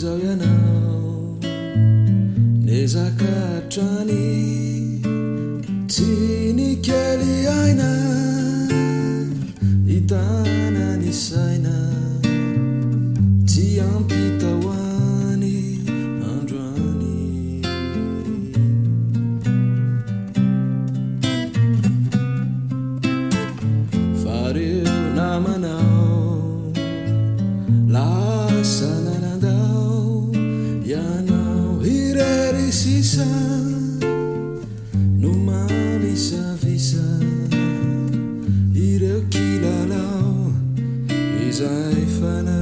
izao ianao nezakatrany tsy nikely aina hitana ny saina tsy ampitahoany androany fareo namanao lasa nanandao ianao irery sisa no malisavisa ireo kilalao izay fana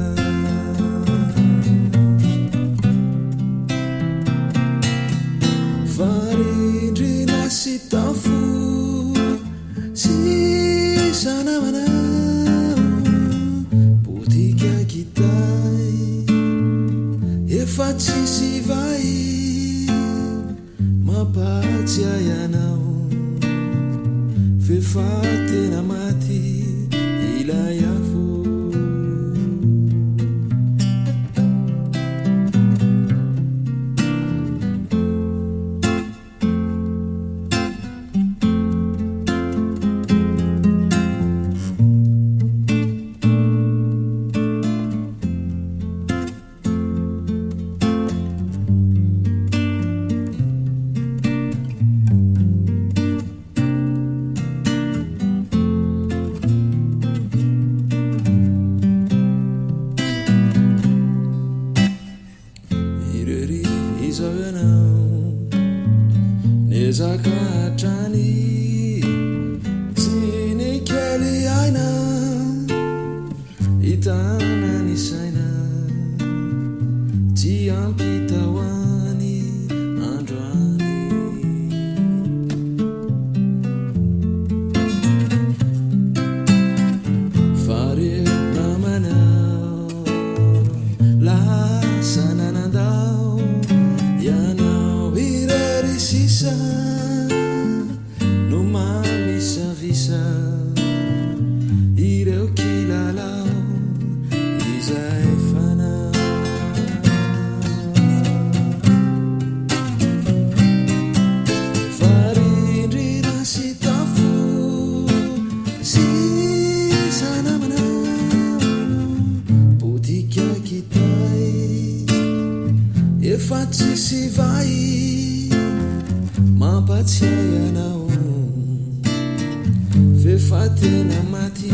farindrina sy tafo sisa namanao potika kitay efa tsisy vai mapatsy ianao fefatena maty ilay afo izao ianao nezakatrany tsy nikely aina hitana ny saina tsy ampitahoany androany fareo namanao lasa nanandao ianao irery sisa no malisavisa ireo kilalao izay fana farindrina sy tafo sisa namanao potika kitay efa tsisy vai mampatsiay ianao fefatena maty